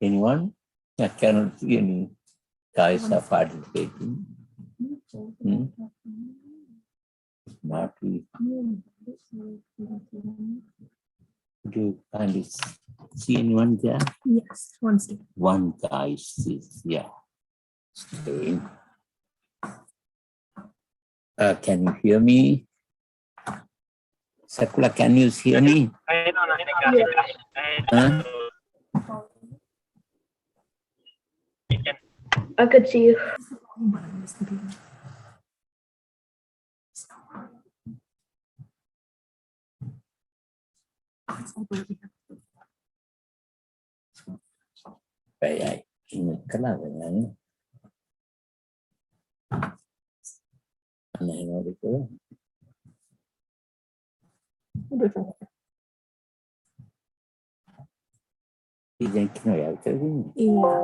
Anyone? I cannot see any guys are participating. Not we. Do you kindly see anyone there? Yes, one second. One guy is, yeah. Staying. Can you hear me? Sakula, can you hear me? Huh? I could see you. Vậy cái là vậy này. Này nó đi cố. Izin kino ya itu. Iya.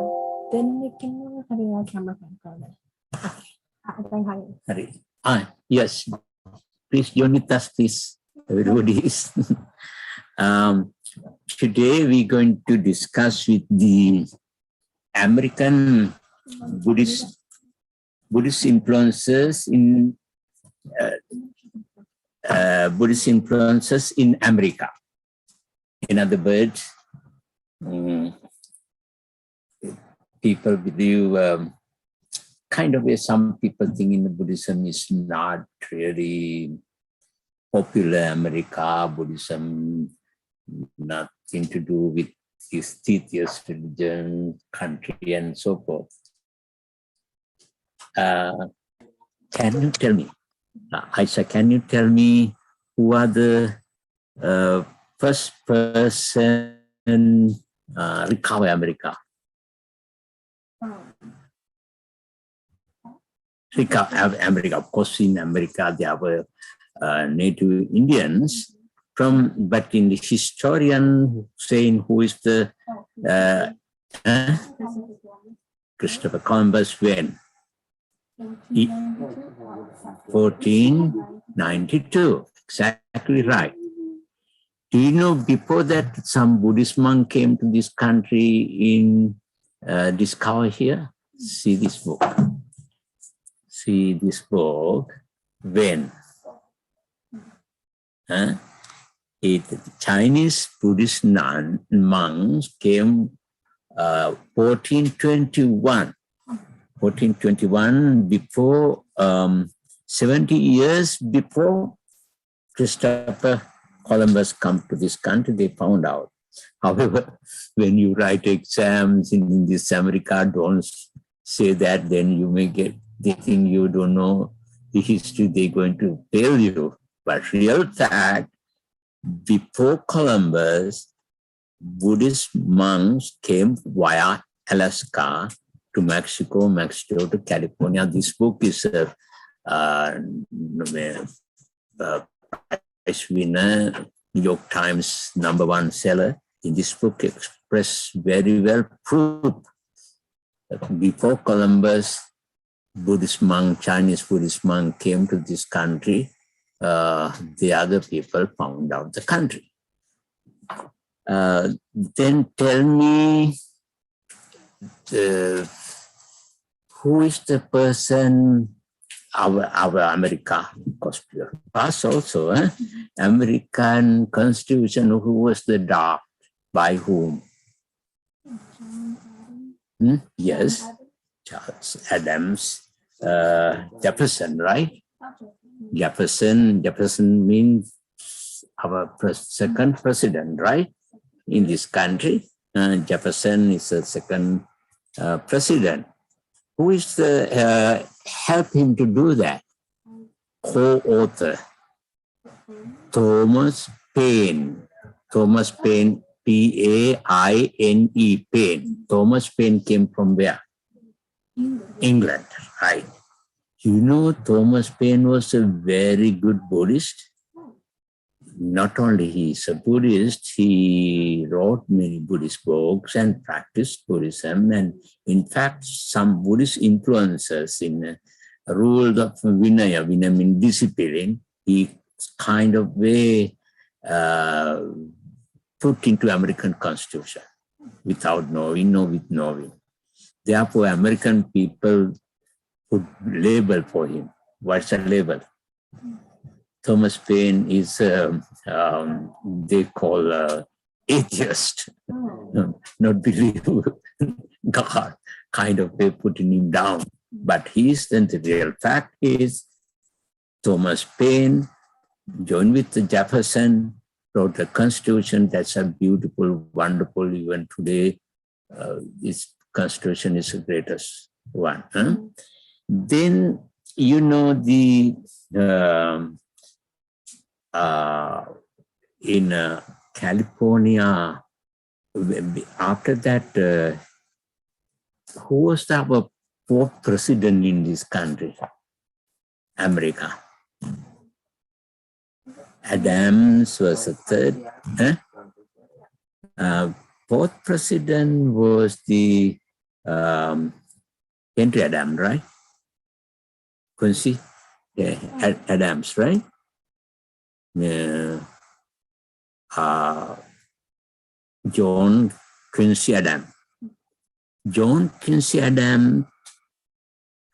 Dan bikin ada kamera kan. Hari. Yes. Please Jonitas, please. Everybody is. Today we're going to discuss with the American Buddhist influences in Buddhist influences in America. In other words, people believe kind of way some people think in Buddhism is not really popular in America. Buddhism nothing to do with his theist religion, country, and so forth. Can you tell me, Aisha, can you tell me who are the first person recover America? Recover America, of course, in America there were native Indians. But in the historian saying who is the Christopher Columbus when? 1492, exactly right. Do you know before that some Buddhist monk came to this country in discover here? See this book. See this book. When? Chinese Buddhist monks came 1421 before 70 years before Christopher Columbus come to this country, they found out. However, when you write exams in this America, don't say that, then you may get the thing you don't know the history, they're going to fail you. But real fact, before Columbus, Buddhist monks came via Alaska to Mexico, Mexico to California. This book is a prize winner, New York Times #1 seller. In this book express very well proof that before Columbus, Buddhist monk, Chinese Buddhist monk came to this country. The other people found out the country. Then tell me who is the person, our America, us also, American Constitution, who was the draft, by whom? Yes, Charles Adams, Jefferson, right? Jefferson means our second president, right? In this country, Jefferson is the second president. Who is the help him to do that? Co-author, Thomas Paine. Thomas Paine, P-A-I-N-E, Paine. Thomas Paine came from where? England, right? You know, Thomas Paine was a very good Buddhist. Not only he is a Buddhist, he wrote many Buddhist books and practiced Buddhism. And in fact, some Buddhist influences in rule of Vinaya, Vinaya means discipline, he kind of way put into American Constitution. without knowing or with knowing. Therefore, American people put label for him. What's a label? Thomas Paine is, they call atheist, not believe God, kind of way putting him down. But then the real fact is Thomas Paine joined with Jefferson, wrote the Constitution. That's a beautiful, wonderful, even today, this Constitution is the greatest one. Huh? Then, you know, in California, after that, who was our fourth president in this country? America. Adams was the third. Fourth president was the Henry Adams, right? Quincy Adams, right? John Quincy Adams. John Quincy Adams'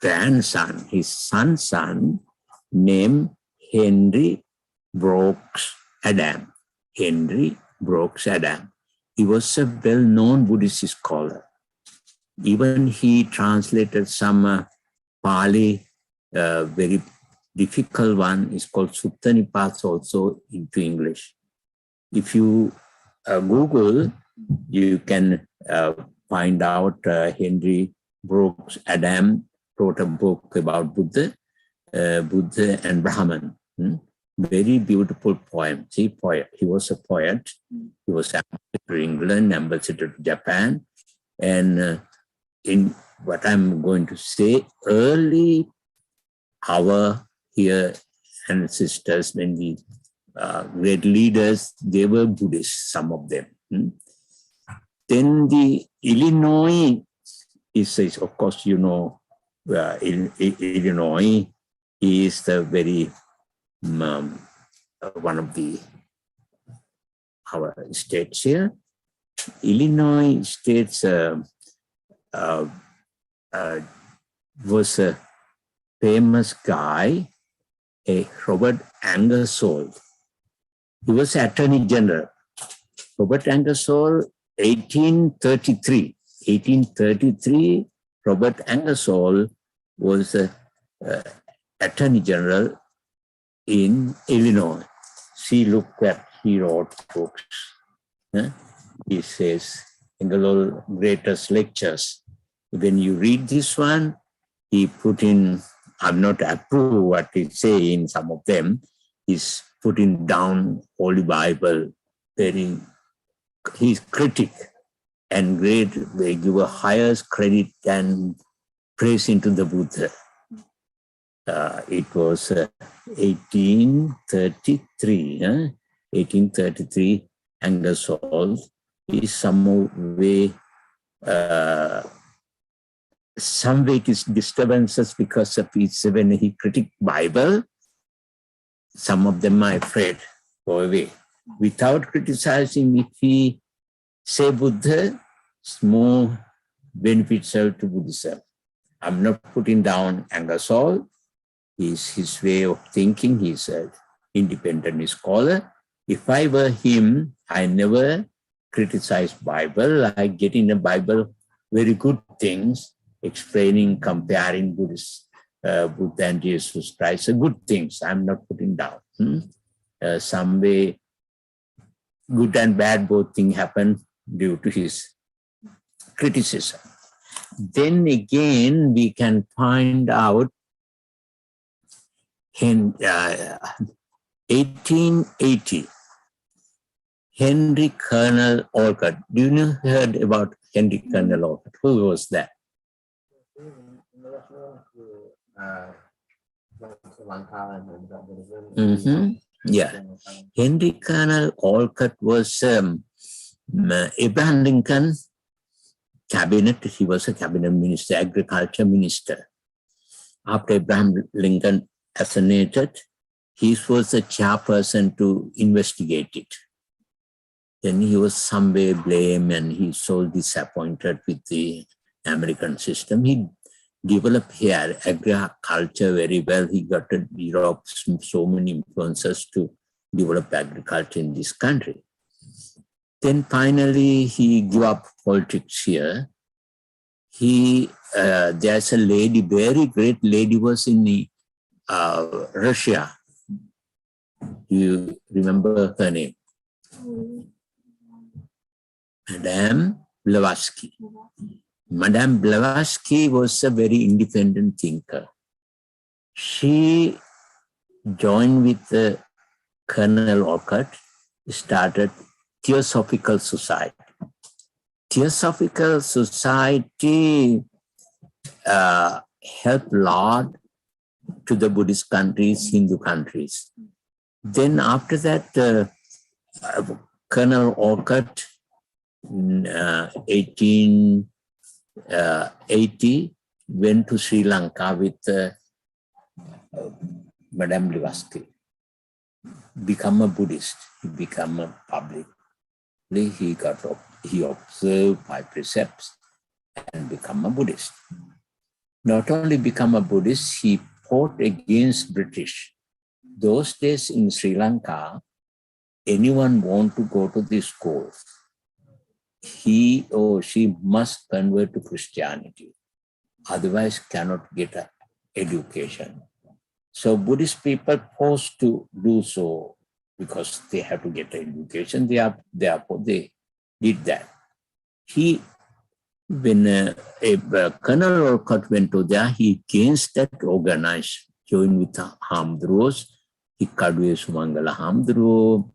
grandson, his son's son, named Henry Brooks Adams. Henry Brooks Adams. He was a well-known Buddhist scholar. Even he translated some Pali, very difficult one, is called Sutta Nipata, also into English. If you Google, you can find out Henry Brooks Adams wrote a book about Buddha and Brahman. Very beautiful poem. He was a poet. He was ambassador to England, ambassador to Japan. And in what I'm going to say, early our here ancestors, when the great leaders, they were Buddhists, some of them. Then the Illinois is, of course, you know, Illinois is the very one of our states here. Illinois states was a famous guy, Robert Ingersoll. He was Attorney General. Robert Ingersoll, 1833. 1833, Robert Ingersoll was Attorney General in Illinois. See, look what he wrote books. He says, Ingersoll greatest lectures. When you read this one, he put in, I'm not approve what he say in some of them, he's putting down Holy Bible, he's critic and great, they give a highest credit and praise into the Buddha. It was 1833, 1833, Ingersoll is some way it is disturbances because of his, when he critic Bible, some of them are afraid, go away. Without criticizing, if he say Buddha, it's more beneficial to Buddhism. I'm not putting down Ingersoll. Is his way of thinking. He's an independent scholar. If I were him, I never criticize Bible. I get in the Bible very good things, explaining, comparing Buddha and Jesus Christ, good things. I'm not putting down. Some way, good and bad, both things happen due to his criticism. Then again, we can find out in 1880, Henry Colonel Olcott. Do you know heard about Henry Colonel Olcott? Who was that? Yeah. Henry Colonel Olcott was Abraham Lincoln cabinet. He was a cabinet minister, agriculture minister. After Abraham Lincoln assassinated, he was the chairperson to investigate it. Then he was some way blamed and he's so disappointed with the American system. He developed here agriculture very well. He got to Europe so many influences to develop agriculture in this country. Then finally he gave up politics here. There's a lady, very great lady, was in the, Russia. You remember her name? Madame Blavatsky. Madame Blavatsky was a very independent thinker. She joined with Colonel Olcott, started Theosophical Society. Theosophical Society helped a lot to the Buddhist countries, Hindu countries. Then after that, Colonel Olcott in 1880 went to Sri Lanka with Madame Blavatsky, become a Buddhist. He became a public. He observed 5 precepts and become a Buddhist. Not only become a Buddhist, he fought against British. Those days in Sri Lanka, anyone want to go to the schools, he or she must convert to Christianity. Otherwise cannot get an education. So Buddhist people forced to do so because they have to get an education. Therefore, they did that. When Colonel Olcott went to there, he against that organized, joined with the Hamdros, Hikkaduwe Sumangala Hamdro,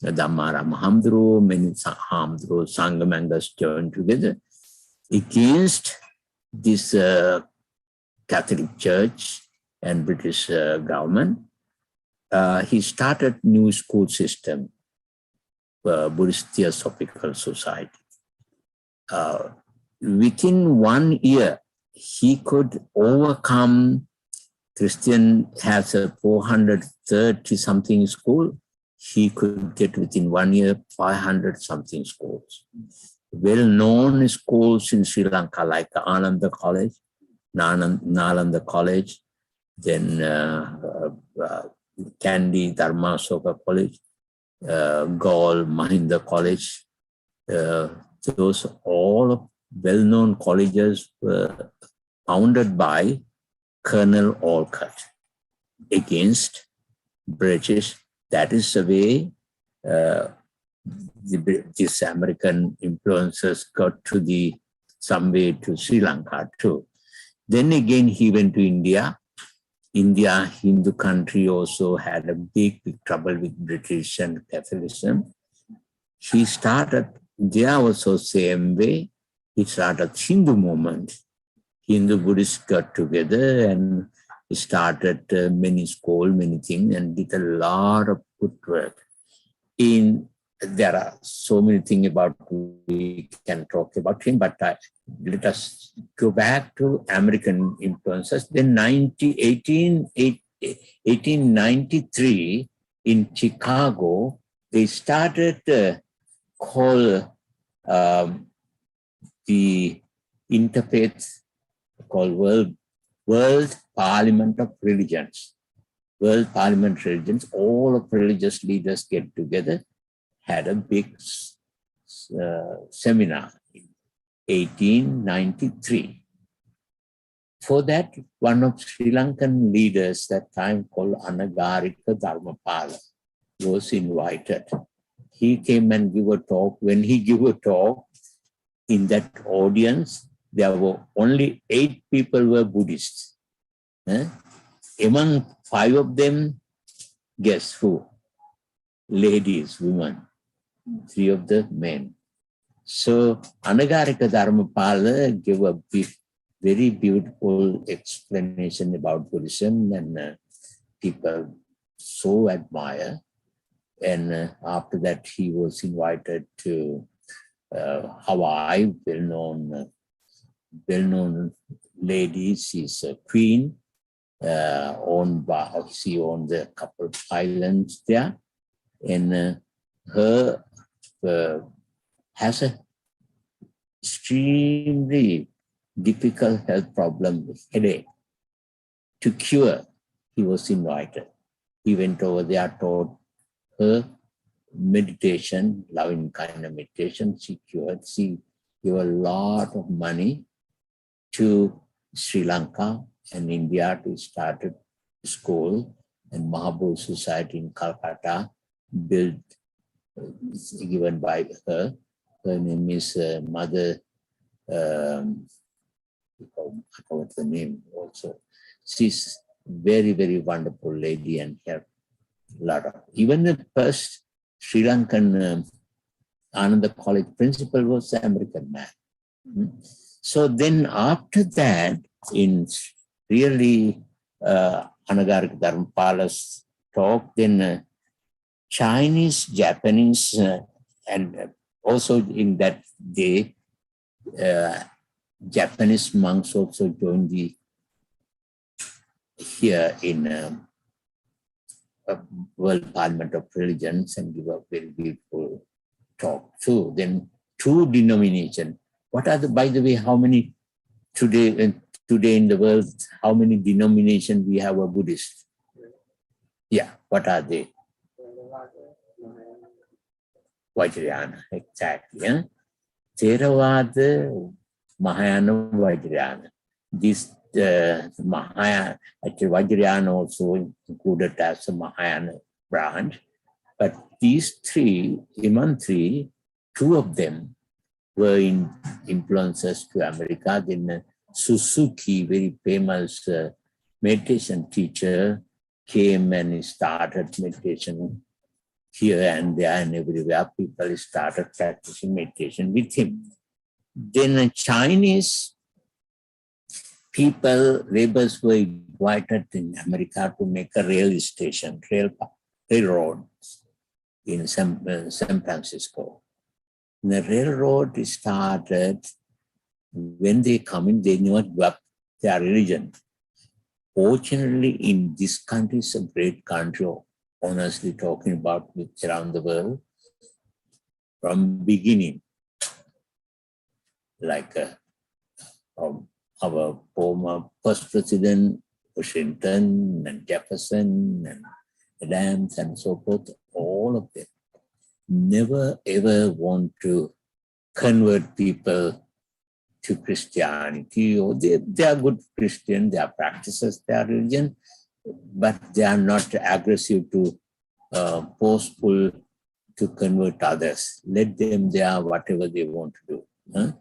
Dhammaram Hamdro, many Hamdros, Sangamangas joined together against this Catholic Church and British government. He started new school system, Buddhist Theosophical Society. Within 1 year, he could overcome. Christian has a 430 something school. He could get within 1 year 500 something schools. Well-known schools in Sri Lanka like Ananda College, Nalanda College, then Kandy Dharmasoka College, Gaul Mahinda College. Those all well-known colleges were founded by Colonel Olcott against British. That is the way these American influences got to some way to Sri Lanka too. Then again, he went to India. India, Hindu country, also had a big trouble with British and Catholicism. He started there also same way. He started Hindu movement. Hindu Buddhists got together and started many schools, many things, and did a lot of good work. There are so many things about we can talk about him, but let us go back to American influences. Then 1893 in Chicago, they started call the interfaith called World Parliament of Religions. World Parliament of Religions, all of religious leaders get together, had a big seminar in 1893. For that, one of Sri Lankan leaders that time called Anagarika Dharmapala was invited. He came and gave a talk. When he gave a talk, in that audience, there were only 8 people were Buddhists. Among 5 of them, guess who? Ladies, women. 3 of the men. So Anagarika Dharmapala gave a very beautiful explanation about Buddhism, and people so admire. And after that, he was invited to Hawaii, well-known lady. She's a queen, she owned a couple of islands there. And her has a extremely difficult health problem, headache. To cure, he was invited. He went over there, taught her meditation, loving kind of meditation. She cured. She gave a lot of money to Sri Lanka and India to start a school, and Mahabodhi Society in Calcutta built, given by her. Her name is Mother, I forgot the name also. She's very, very wonderful lady and helped a lot of. Even the first Sri Lankan Ananda College principal was an American man. So then after that, in really Anagarika Dharmapala's talk, then Chinese, Japanese, and also in that day, Japanese monks also joined here in World Parliament of Religions and give a very beautiful talk too. Then two denominations. What are the, by the way, how many today in the world, how many denominations we have a Buddhist? Yeah, what are they? Vajrayana, exactly. Yeah? Theravada, Mahayana, Vajrayana. This Mahayana, actually Vajrayana also included as a Mahayana branch. But these three, among three, two of them were in influences to America. Then Suzuki, very famous meditation teacher, came and started meditation here and there and everywhere. People started practicing meditation with him. Then Chinese people, laborers were invited in America to make a rail station, railroad in San Francisco. And the railroad started, when they come in, they never give up their religion. Fortunately, in this country, it's a great country, honestly talking about around the world, from beginning, like our former first president, Washington and Jefferson and Adams and so forth, all of them never ever want to convert people to Christianity, or they are good Christian, they are practices their religion, but they are not aggressive to forceful to convert others. Let them there whatever they want to do. Huh?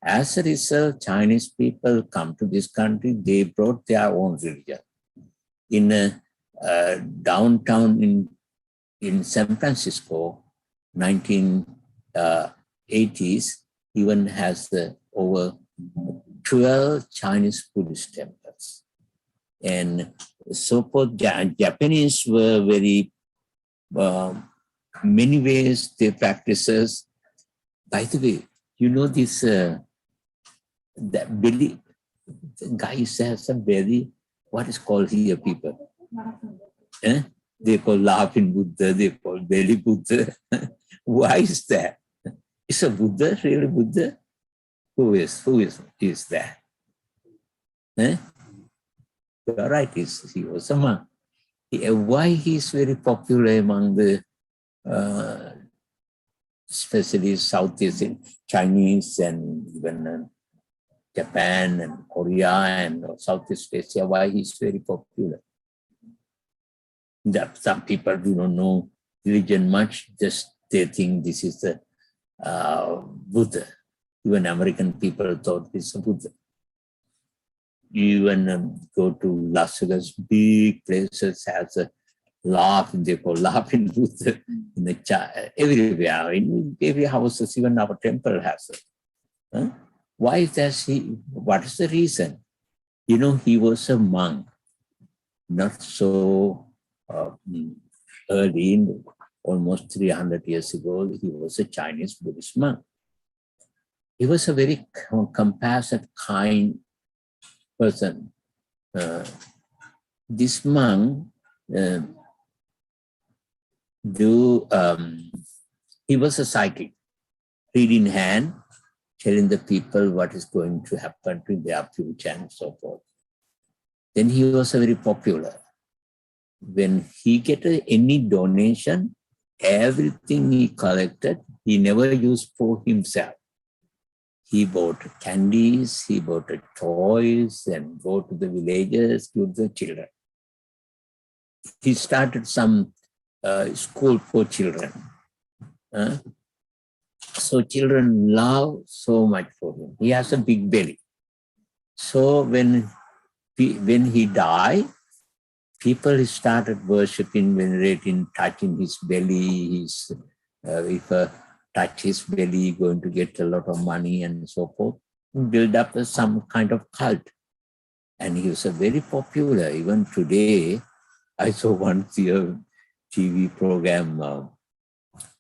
As a result, Chinese people come to this country, they brought their own religion. In downtown in San Francisco, 1980s, even has over 12 Chinese Buddhist temples. And so forth, Japanese were very, many ways they practices. By the way, you know this, that belly, the guy has some belly, what is called here people? They call laughing Buddha, they call belly Buddha. Why is that? Is a Buddha really Buddha? Who is that? You're right, he was a monk. Why he is very popular among the, especially Southeast Chinese and even Japan and Korea and Southeast Asia, why he's very popular? That some people do not know religion much, just they think this is the Buddha. Even American people thought this is a Buddha. You even go to Las Vegas, big places has a laugh, they call laughing Buddha in the everywhere, in every houses, even our temple has it. Huh? Why is that? What is the reason? You know, he was a monk, not so early, almost 300 years ago, he was a Chinese Buddhist monk. He was a very compassionate, kind person. This monk do He was a psychic, reed in hand, telling the people what is going to happen to their future and so forth. Then he was very popular. When he get any donation, everything he collected, he never used for himself. He bought candies, he bought toys, and go to the villages, give the children. He started some school for children. So children love so much for him. He has a big belly. So when he died, people started worshipping, venerating, touching his belly. If touch his belly, going to get a lot of money and so forth. Build up some kind of cult. And he was very popular. Even today, I saw once a TV program,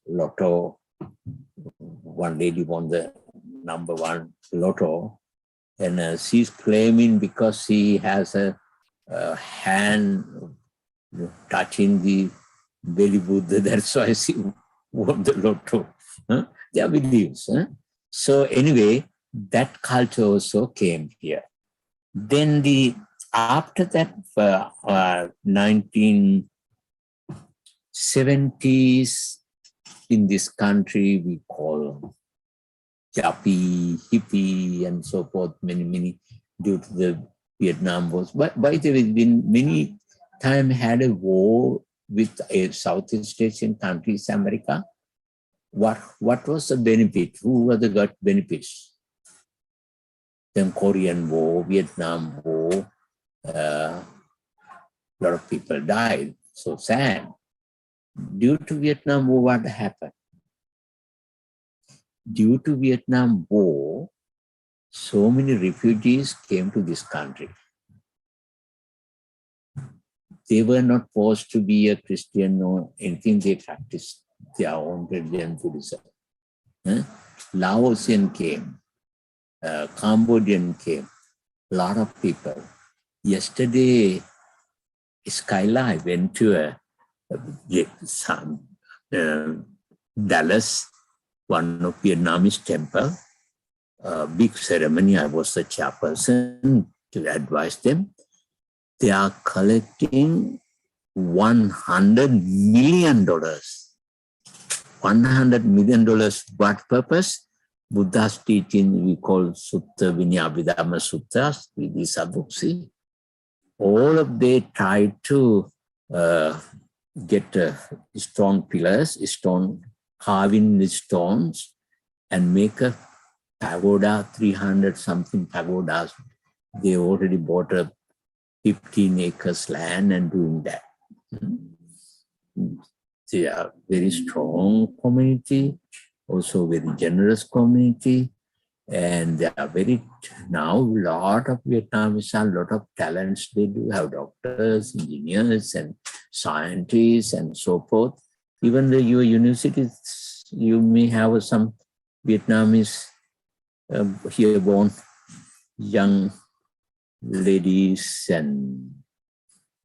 Lotto. One lady won the #1 Lotto. And she's claiming because she has a hand touching the belly Buddha, that's why she won the Lotto. They are beliefs. So anyway, that culture also came here. Then after that, 1970s in this country, we call Chapi, hippie, and so forth, many, due to the Vietnam Wars. But by the way, been many times had a war with Southeast Asian countries, America. What was the benefit? Who were the got benefits? Then Korean War, Vietnam War, a lot of people died. So sad. Due to Vietnam War, what happened? Due to Vietnam War, so many refugees came to this country. They were not forced to be a Christian or anything. They practiced their own religion, Buddhism. Laosian came, Cambodian came, a lot of people. Yesterday, Skyline went to Dallas, one of Vietnamese temple, big ceremony. I was the chairperson to advise them. They are collecting $100 million. $100 million. What purpose? Buddha's teaching, we call Sutta Vinayabhidhamma Suttas, with these books. All of they try to get stone pillars, stone carving the stones, and make a pagoda, 300 something pagodas. They already bought a 15 acres land and doing that. They are very strong community, also very generous community, and they are very, now a lot of Vietnamese have a lot of talents. They do have doctors, engineers, and scientists, and so forth. Even your universities, you may have some Vietnamese here born young ladies and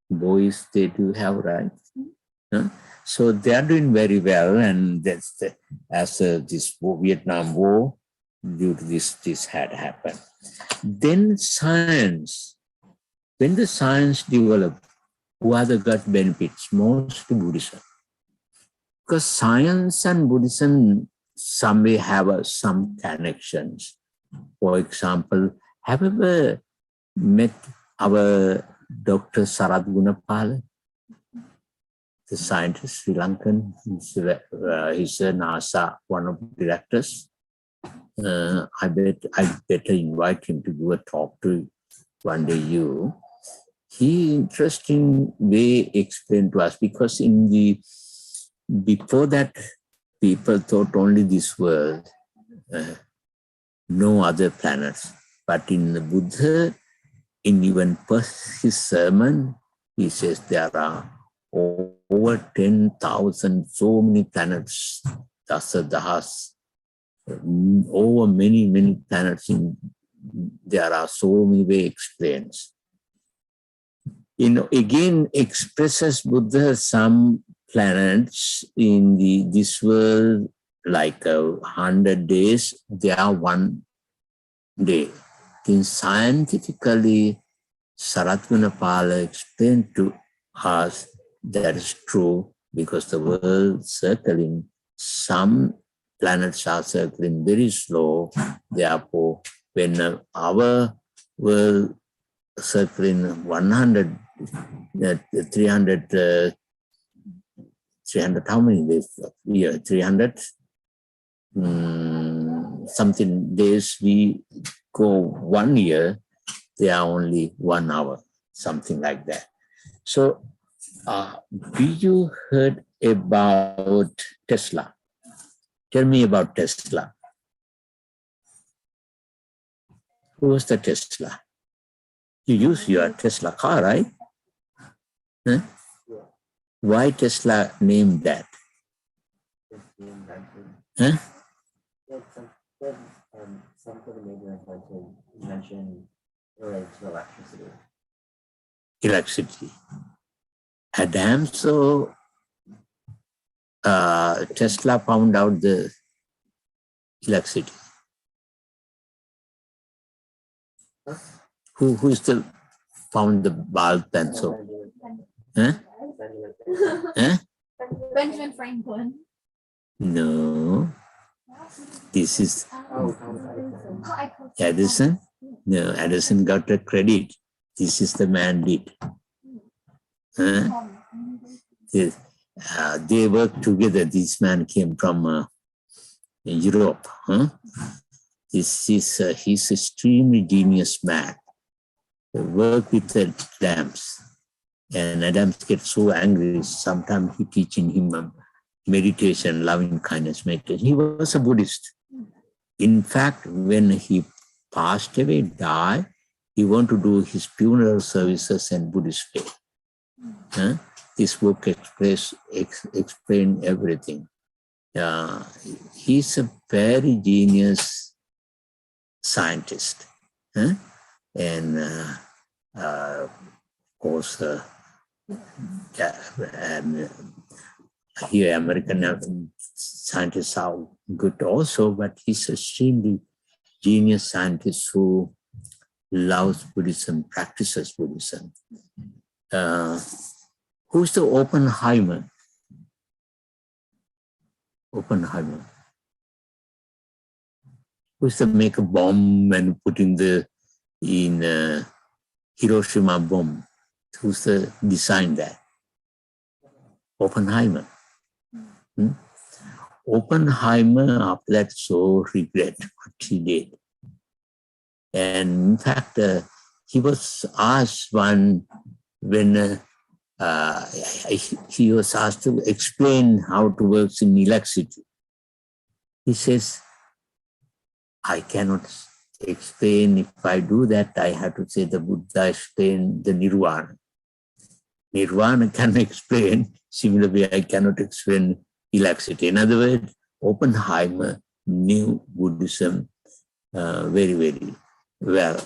boys, they do have, right? So they are doing very well, and that's as this Vietnam War, due to this had happened. Then science. When the science developed, who are the got benefits? Most to Buddhism. Because science and Buddhism some way have some connections. For example, have you ever met our Dr. Sarath Gunapala? The scientist, Sri Lankan, he's a NASA, one of the directors. I better invite him to do a talk to one day you. He interesting way explained to us, because before that, people thought only this world, no other planets. But in the Buddha, in even his sermon, he says there are over 10,000, so many planets, Dasadahas, over many planets. There are so many ways explains. Again expresses Buddha some planets in this world like 100 days, they are 1 day. Then scientifically, Sarath Gunapala explained to us that is true because the world circling, some planets are circling very slow. Therefore, when our world circling 100, 300, 300, how many days? Yeah, 300 something days, we go 1 year, they are only 1 hour, something like that. So, do you heard about Tesla? Tell me about Tesla. Who was the Tesla? You use your Tesla car, right? Huh? Why Tesla named that? Huh? Some of the major invention related to electricity. Electricity. Adam, so Tesla found out the electricity. Who's the found the bulb and so? Huh? Huh? Benjamin Franklin. No. This is Edison. No, Edison got the credit. This is the man did. Huh? They worked together. This man came from Europe. Huh? This is he's extremely genius man. They work with the Adams, and Adams gets so angry. Sometimes he teaching him meditation, loving kindness meditation. He was a Buddhist. In fact, when he passed away, died, he wanted to do his funeral services in Buddhist faith. Huh? This book explains everything. He's a very genius scientist. Huh? And of course, here American scientists are good also, but he's extremely genius scientist who loves Buddhism, practices Buddhism. Who's the Oppenheimer? Oppenheimer. Who's the make a bomb and put in Hiroshima bomb? Who's the design that? Oppenheimer. Oppenheimer after that so regret what he did. And in fact, he was asked when he was asked to explain how to work in electricity. He says, I cannot explain. If I do that, I have to say the Buddha explained the Nirvana. Nirvana can explain. Similarly, I cannot explain electricity. In other words, Oppenheimer knew Buddhism very, very well.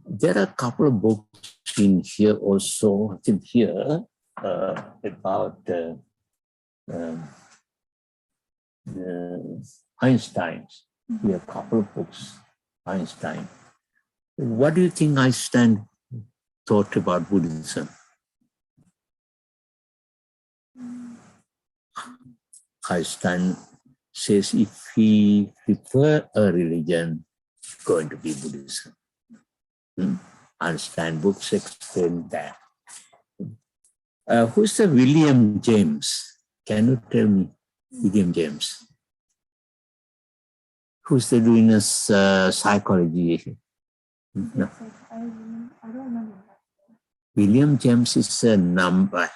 There are a couple of books in here also, I think here, about Einstein. Here are a couple of books, Einstein. What do you think Einstein thought about Buddhism? Einstein says if he prefer a religion, it's going to be Buddhism. Einstein books explain that. Who's the William James? Can you tell me William James? Who's the doing a psychology? No. I don't remember. William James is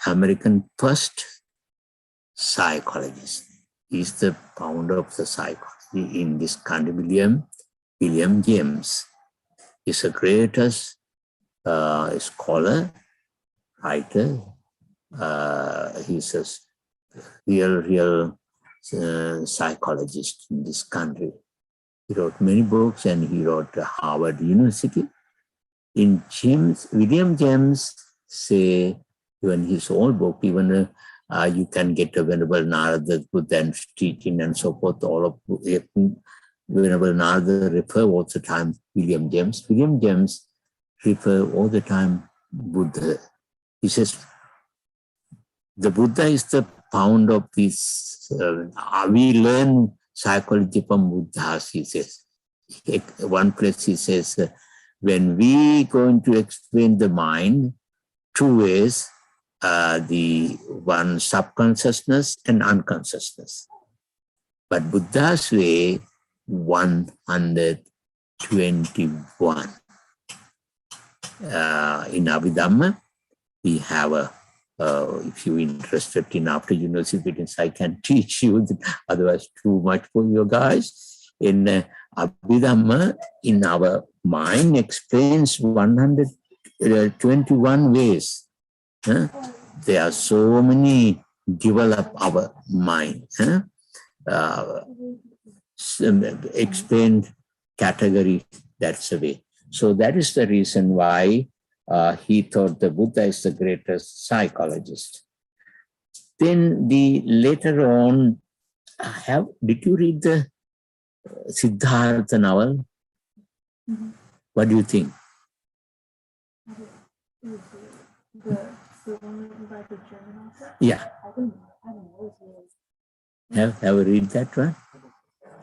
American first psychologist. He's the founder of the psychology in this country. William James is a greatest scholar, writer. He's a real psychologist in this country. He wrote many books and he wrote Harvard University. In William James say, even his own book, even You can get a Venerable Narada Buddha's teaching and so forth. All of Venerable Narada refer all the time William James. William James refer all the time Buddha. He says, the Buddha is the founder of this. We learn psychology from Buddha, he says. One place he says, when we going to explain the mind, two ways, the one subconsciousness and unconsciousness. But Buddha's way, 121. In Abhidhamma, we have a, if you're interested in after university meetings, I can teach you, otherwise too much for you guys. In Abhidhamma, in our mind, explains 121 ways. There are so many develop our mind. Explained category, that's the way. So that is the reason why he thought the Buddha is the greatest psychologist. Then later on, did you read the Siddhartha novel? Mm-hmm. What do you think? The one about the German author? Yeah. I don't know his name. Have you read that one?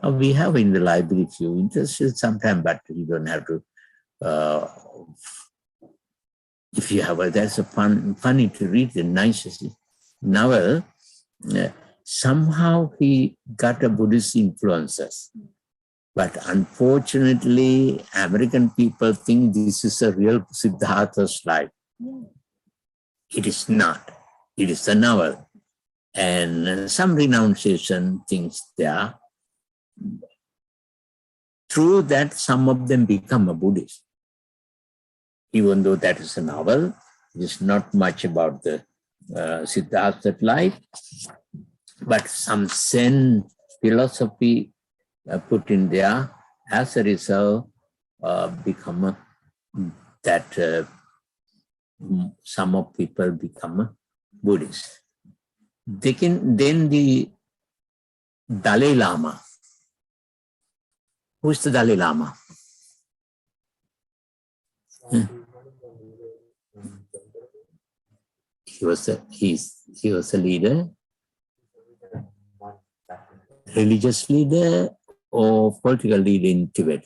Oh, we have in the library if you're interested sometime, but you don't have to. If you have that's a funny to read the nicest novel. Somehow he got a Buddhist influences, but unfortunately, American people think this is a real Siddhartha's life. It is not. It is a novel, and some renunciation things there. Through that, some of them become a Buddhist. Even though that is a novel, it is not much about the Siddhartha life, but some Zen philosophy put in there. As a result, become that some of people become a Buddhist. Then the Dalai Lama. Who is the Dalai Lama? He was a leader, religious leader or political leader in Tibet.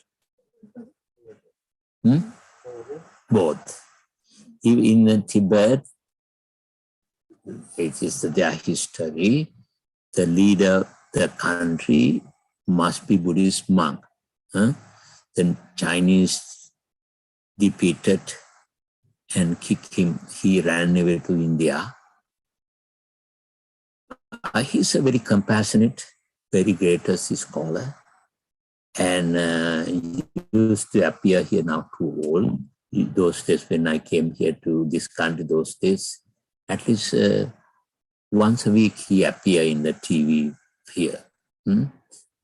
Both. In Tibet, it is their history. The leader, the country must be Buddhist monk. The Chinese defeated and kicked him. He ran away to India. He's a very compassionate, very great scholar. And he used to appear here now too old. Those days when I came here to this country, those days, at least once a week he appeared in the TV here.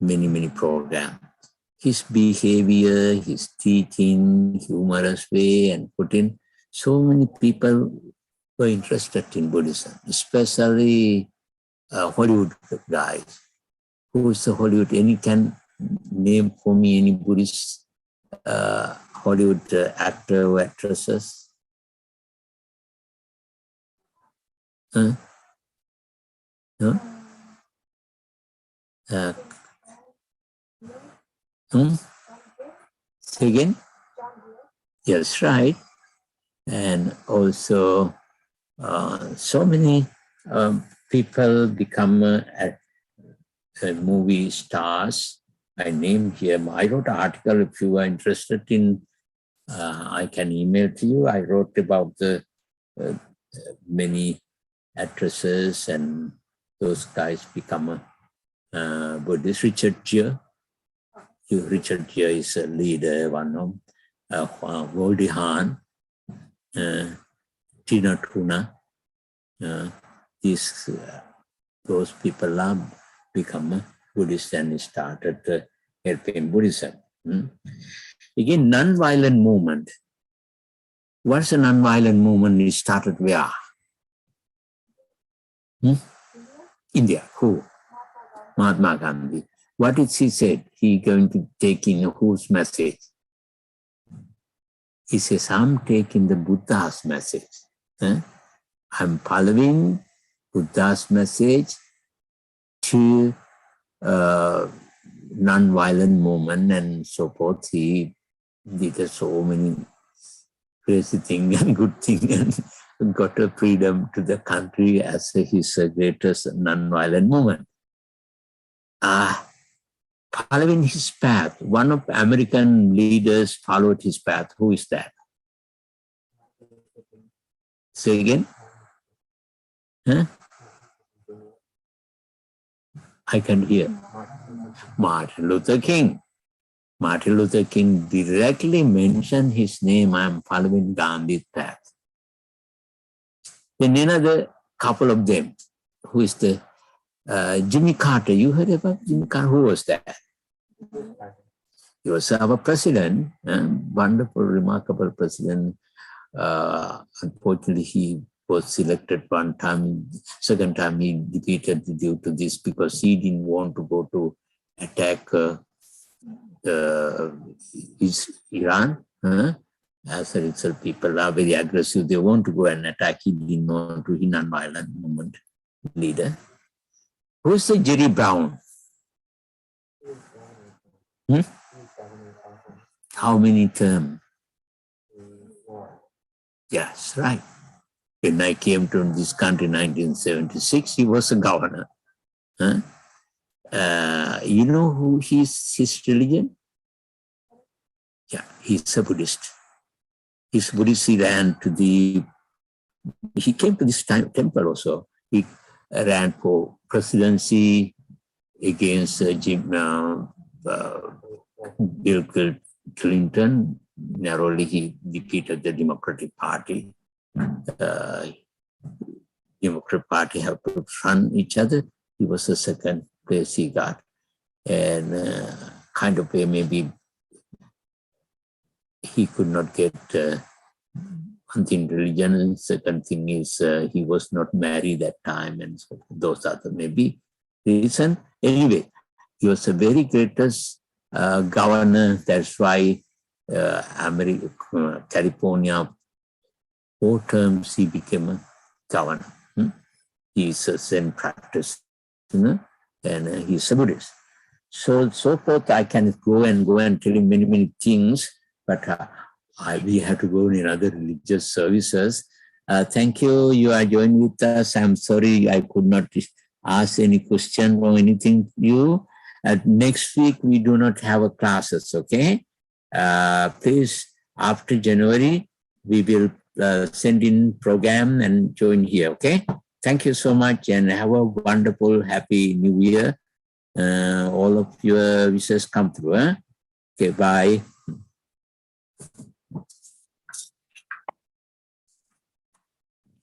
Many programs. His behavior, his teaching, humorous way, and put in, so many people were interested in Buddhism, especially Hollywood guys. Who is the Hollywood? Any can name for me any Buddhist Hollywood actor or actresses? No? Say again? Yes, right. And also, so many people become movie stars. I name here. I wrote an article. If you are interested in, I can email to you. I wrote about the many actresses and those guys become Buddhist. Richard Gere. Richard Gere is a leader, one of Goldie Hawn, Tina Turner. Those people are become Buddhist and started helping Buddhism. Again, non-violent movement. What's a non-violent movement? It started where? India. Who? Mahatma Gandhi. What did he say? He going to take in whose message? He says, I'm taking the Buddha's message. I'm following Buddha's message to non-violent movement and so forth. He did so many crazy things and good things and got a freedom to the country as his greatest non-violent movement. Following his path, one of American leaders followed his path. Who is that? Say again? I can hear. Martin Luther King. Martin Luther King directly mentioned his name. I am following Gandhi's path. Then another couple of them. Who is the Jimmy Carter? You heard about Jimmy Carter? Who was that? He was our president, wonderful, remarkable president. Unfortunately, he was elected one time. Second time, he defeated due to this because he didn't want to go to attack Iran. As a result, people are very aggressive. They want to go and attack. He didn't want to. He non-violent movement leader. Who's the Jerry Brown? How many terms? Yes, right. When I came to this country in 1976, he was a governor. You know who his religion? Yeah, he's a Buddhist. He's Buddhist. He came to this temple also. He ran for presidency against Bill Clinton. Narrowly, he defeated the Democratic Party. Democratic Party have to front each other. He was the second place he got. And kind of maybe he could not get one thing religion, and second thing is he was not married that time, and so those are the maybe reason. Anyway, he was a very greatest governor. That's why California, 4 terms he became a governor. He's a Zen practitioner and he's a Buddhist. So forth, I can go and tell you many things, but we have to go in other religious services. Thank you. You are joining with us. I'm sorry I could not ask any question or anything to you. Next week, we do not have a classes, okay? Please, after January, we will send in program and join here, okay? Thank you so much and have a wonderful, happy new year. All of your wishes come through. Okay, bye.